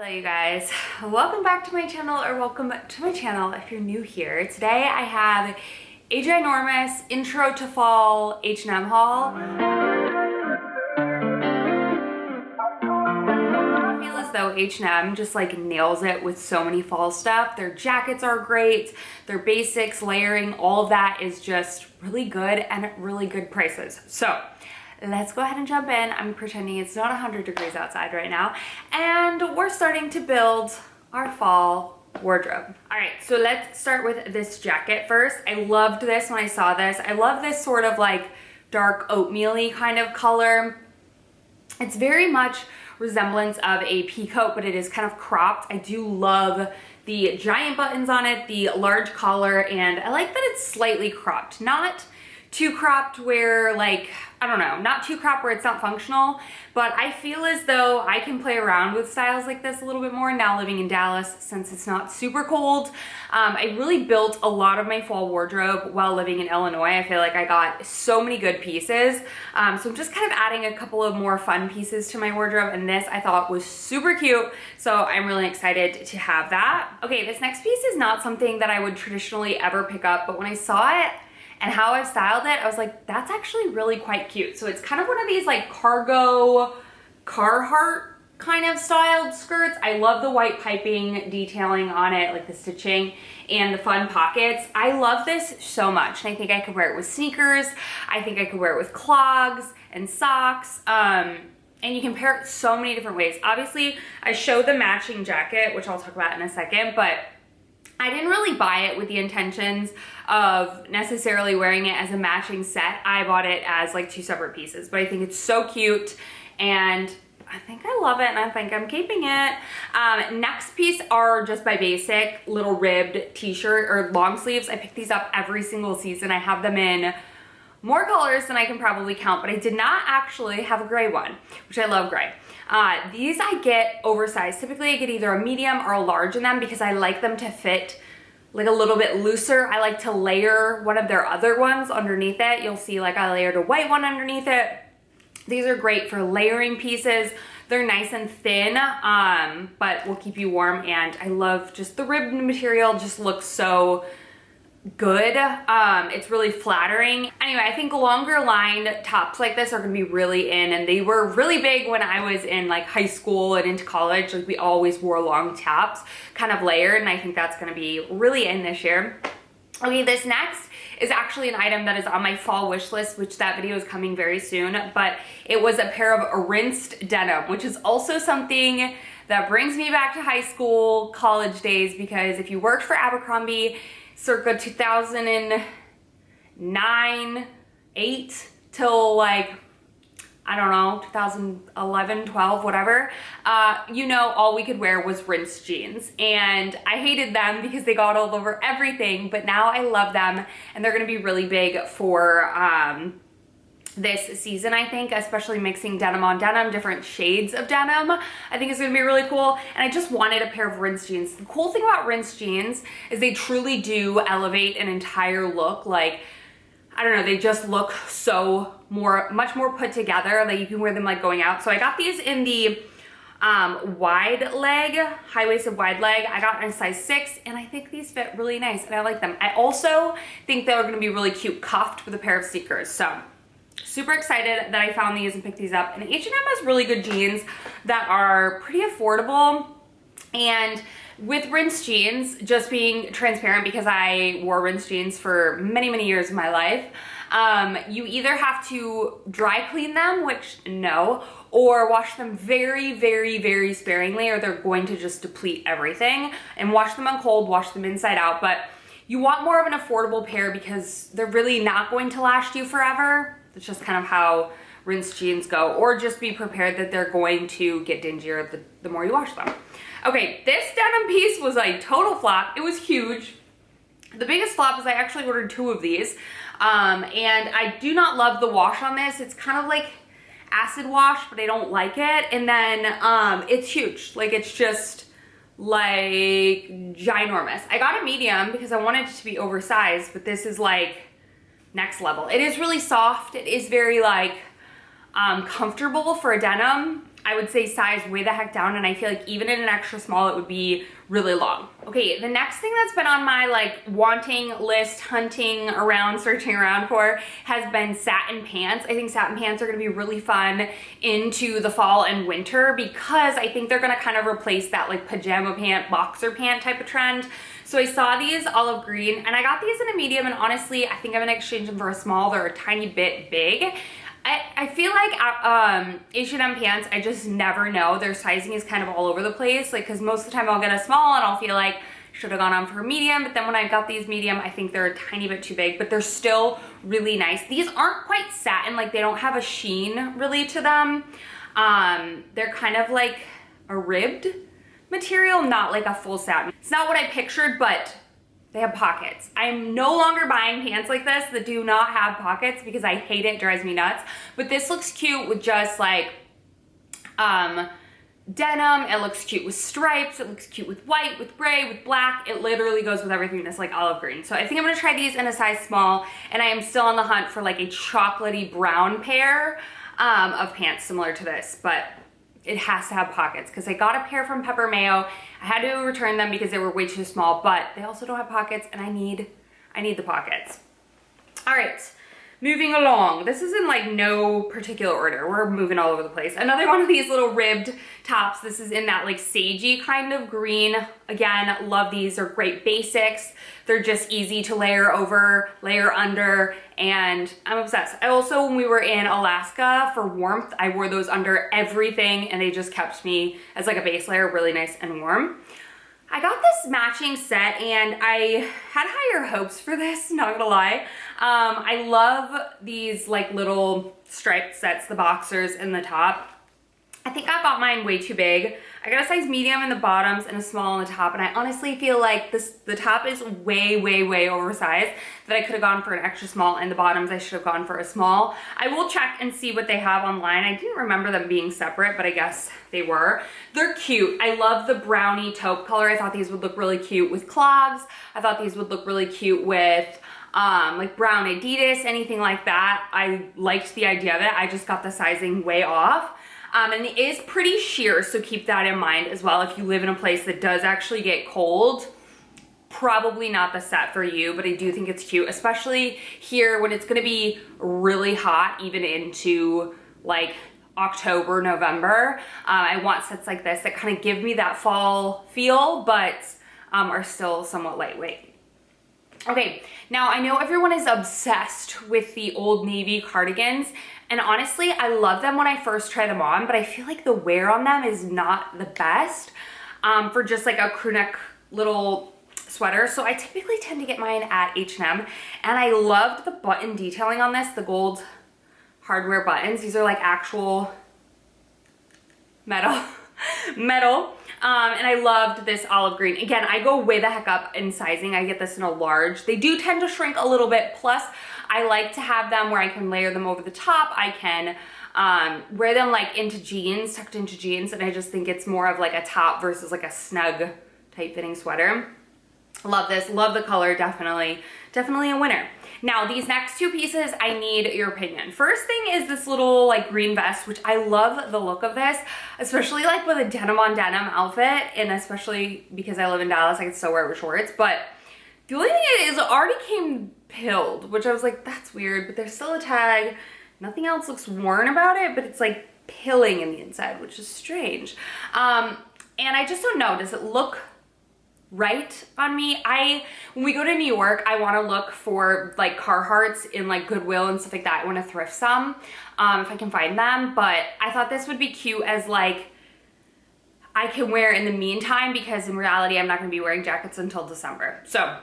Hello you guys, welcome back to my channel, or welcome to my channel if you're new here. Today I have a ginormous intro to fall H&M haul. I feel as though H&M just like nails it with so many fall stuff. Their jackets are great, their basics, layering, all of that is just really good and at really good prices. So let's go ahead and jump in. I'm pretending it's not 100 degrees outside right now, and we're starting to build our fall wardrobe. All right, so let's start with this jacket first. I loved this when I saw this. I love this sort of like dark oatmeal-y kind of color. It's very much resemblance of a pea coat, but it is kind of cropped. I do love the giant buttons on it, the large collar, and I like that it's slightly cropped. Not too cropped where, like, I don't know, not too cropped where it's not functional, but I feel as though I can play around with styles like this a little bit more now living in Dallas since it's not super cold. I really built a lot of my fall wardrobe while living in Illinois. I feel like I got so many good pieces. So I'm just kind of adding a couple of more fun pieces to my wardrobe, and this I thought was super cute. So I'm really excited to have that. Okay, this next piece is not something that I would traditionally ever pick up, but when I saw it and how I've styled it, I was like, that's actually really quite cute. So it's kind of one of these like cargo Carhartt kind of styled skirts. I love the white piping detailing on it, like the stitching and the fun pockets. I love this so much. And I think I could wear it with sneakers. I think I could wear it with clogs and socks. And you can pair it so many different ways. Obviously, I showed the matching jacket, which I'll talk about in a second, but I didn't really buy it with the intentions of necessarily wearing it as a matching set. I bought it as like two separate pieces, but I think it's so cute and I think I love it and I think I'm keeping it. Next piece are just my basic little ribbed t-shirt or long sleeves. I pick these up every single season. I have them in more colors than I can probably count, but I did not actually have a gray one, which I love gray. These I get oversized. Typically I get either a medium or a large in them because I like them to fit like a little bit looser. I like to layer one of their other ones underneath it. You'll see like I layered a white one underneath it. These are great for layering pieces. They're nice and thin, but will keep you warm, and I love just the ribbed material, just looks so good. It's really flattering. Anyway, I think longer lined tops like this are gonna be really in, and they were really big when I was in like high school and into college. Like we always wore long tops, kind of layered, and I think that's gonna be really in this year. Okay, this next is actually an item that is on my fall wish list, which that video is coming very soon, but it was a pair of rinsed denim, which is also something that brings me back to high school, college days, because if you worked for Abercrombie circa 2009, 8 till like, I don't know, 2011, 12, whatever, you know, all we could wear was rinsed jeans. And I hated them because they got all over everything, but now I love them and they're gonna be really big for this season, I think, especially mixing denim on denim, different shades of denim. I think it's gonna be really cool. And I just wanted a pair of rinsed jeans. The cool thing about rinsed jeans is they truly do elevate an entire look. Like, I don't know, they just look so much more put together that you can wear them like going out. So I got these in the wide leg, high-waisted wide leg. I got in a size 6 and I think these fit really nice and I like them. I also think they're gonna be really cute cuffed with a pair of sneakers. So super excited that I found these and picked these up. And H&M has really good jeans that are pretty affordable. And with rinsed jeans, just being transparent because I wore rinsed jeans for many, many years of my life, you either have to dry clean them, which no, or wash them very, very, very sparingly, or they're going to just deplete everything. And wash them on cold, wash them inside out. But you want more of an affordable pair because they're really not going to last you forever. It's just kind of how rinsed jeans go, or just be prepared that they're going to get dingier the more you wash them. Okay, this denim piece was a total flop. It was huge. The biggest flop is I actually ordered 2 of these, and I do not love the wash on this. It's kind of like acid wash, but I don't like it. And then it's huge. Like, it's just like ginormous. I got a medium because I wanted it to be oversized, but this is like next level. It is really soft. It is very like comfortable for a denim. I would say size way the heck down, and I feel like even in an extra small, it would be really long. Okay, the next thing that's been on my like wanting list, hunting around, searching around for, has been satin pants. I think satin pants are gonna be really fun into the fall and winter because I think they're gonna kind of replace that like pajama pant, boxer pant type of trend. So I saw these olive green, and I got these in a medium, and honestly, I think I'm gonna exchange them for a small. They're a tiny bit big. I feel like H&M pants, I just never know. Their sizing is kind of all over the place. Like, cause most of the time I'll get a small and I'll feel like should have gone on for a medium. But then when I got these medium, I think they're a tiny bit too big, but they're still really nice. These aren't quite satin, like they don't have a sheen really to them. They're kind of like a ribbed material, not like a full satin. It's not what I pictured, but they have pockets. I'm no longer buying pants like this that do not have pockets because I hate it, drives me nuts. But this looks cute with just like denim. It looks cute with stripes. It looks cute with white, with gray, with black. It literally goes with everything that's like olive green. So I think I'm gonna try these in a size small, and I am still on the hunt for like a chocolatey brown pair of pants similar to this, but it has to have pockets because I got a pair from Pepper Mayo. I had to return them because they were way too small, but they also don't have pockets, and I need the pockets. All right, moving along. This is in like no particular order. We're moving all over the place. Another one of these little ribbed tops. This is in that like sagey kind of green. Again, love these. They're great basics. They're just easy to layer over, layer under, and I'm obsessed. I also, when we were in Alaska for warmth, I wore those under everything, and they just kept me as like a base layer really nice and warm. I got this matching set, and I had higher hopes for this, not gonna lie. I love these like little striped sets, the boxers and the top. I think I got mine way too big. I got a size medium in the bottoms and a small on the top, and I honestly feel like the top is way, way, way oversized, that I could have gone for an extra small, and the bottoms I should have gone for a small. I will check and see what they have online. I didn't remember them being separate, but I guess they were. They're cute. I love the brownie taupe color. I thought these would look really cute with clogs. I thought these would look really cute with like brown Adidas, anything like that. I liked the idea of it. I just got the sizing way off. And it is pretty sheer, so keep that in mind as well. If you live in a place that does actually get cold, probably not the set for you, but I do think it's cute, especially here when it's gonna be really hot, even into like October, November. I want sets like this that kind of give me that fall feel, but are still somewhat lightweight. Okay, now I know everyone is obsessed with the Old Navy cardigans, and honestly, I love them when I first try them on, but I feel like the wear on them is not the best for just like a crew neck little sweater. So I typically tend to get mine at H&M, and I loved the button detailing on this, the gold hardware buttons. These are like actual metal. And I loved this olive green. Again, I go way the heck up in sizing. I get this in a large. They do tend to shrink a little bit. Plus, I like to have them where I can layer them over the top. I can wear them like into jeans, tucked into jeans, and I just think it's more of like a top versus like a snug tight fitting sweater. Love this, love the color, definitely a winner. Now, these next two pieces, I need your opinion. First thing is this little like green vest, which I love the look of this, especially like with a denim on denim outfit, and especially because I live in Dallas, I can still wear it with shorts. But the only thing is it already came pilled, which I was like, that's weird, but there's still a tag. Nothing else looks worn about it, but it's like pilling in the inside, which is strange. And I just don't know, does it look right on me? When we go to New York, I want to look for like Carhartts in like Goodwill and stuff like that. I want to thrift some if I can find them, but I thought this would be cute as like I can wear in the meantime, because in reality I'm not going to be wearing jackets until December. So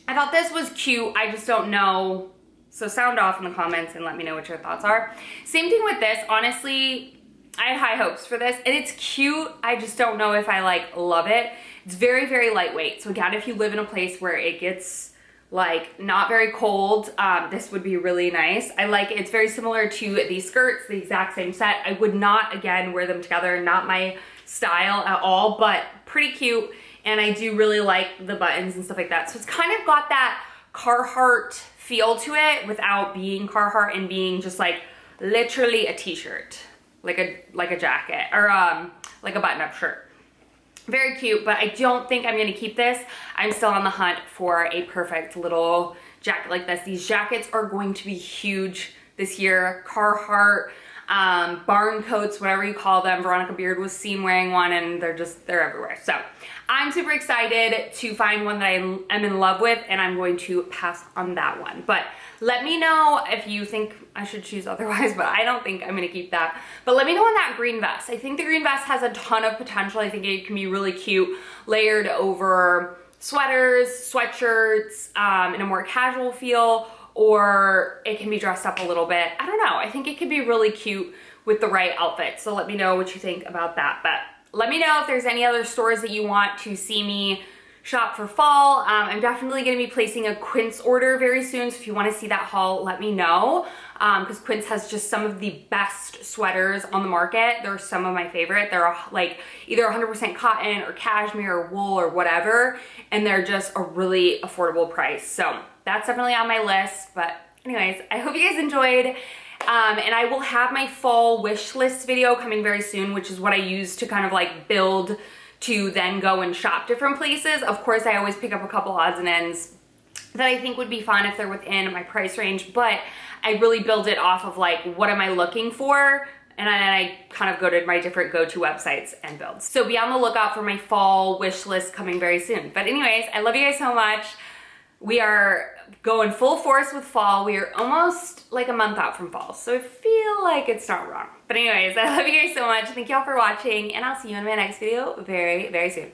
I thought this was cute. I just don't know. So sound off in the comments and let me know what your thoughts are. Same thing with this. Honestly, I had high hopes for this, and it's cute. I just don't know if I like love it. It's very, very lightweight. So again, if you live in a place where it gets like not very cold, this would be really nice. I like it. It's very similar to these skirts, the exact same set. I would not, again, wear them together. Not my style at all, but pretty cute. And I do really like the buttons and stuff like that. So it's kind of got that Carhartt feel to it without being Carhartt and being just like literally a t-shirt. like a jacket or like a button-up shirt. Very cute, but I don't think I'm gonna keep this. I'm still on the hunt for a perfect little jacket like this. These jackets are going to be huge this year. Carhartt, barn coats, whatever you call them. Veronica Beard was seen wearing one and they're everywhere. So I'm super excited to find one that I am in love with, and I'm going to pass on that one. But let me know if you think I should choose otherwise, but I don't think I'm gonna keep that. But let me know on that green vest. I think the green vest has a ton of potential. I think it can be really cute, layered over sweaters, sweatshirts, in a more casual feel, or it can be dressed up a little bit. I don't know. I think it could be really cute with the right outfit. So let me know what you think about that. But let me know if there's any other stores that you want to see me shop for fall. I'm definitely going to be placing a Quince order very soon. So if you want to see that haul, let me know. Because Quince has just some of the best sweaters on the market. They're some of my favorite. They're like either 100% cotton or cashmere or wool or whatever. And they're just a really affordable price. So that's definitely on my list. But anyways, I hope you guys enjoyed. And I will have my fall wish list video coming very soon, which is what I use to kind of like build to then go and shop different places. Of course, I always pick up a couple odds and ends that I think would be fun if they're within my price range, but I really build it off of like, what am I looking for? And then I kind of go to my different go-to websites and build. So be on the lookout for my fall wish list coming very soon. But anyways, I love you guys so much. We are going full force with fall. We are almost like a month out from fall, so I feel like it's not wrong. But anyways, I love you guys so much. Thank y'all for watching, and I'll see you in my next video very, very soon.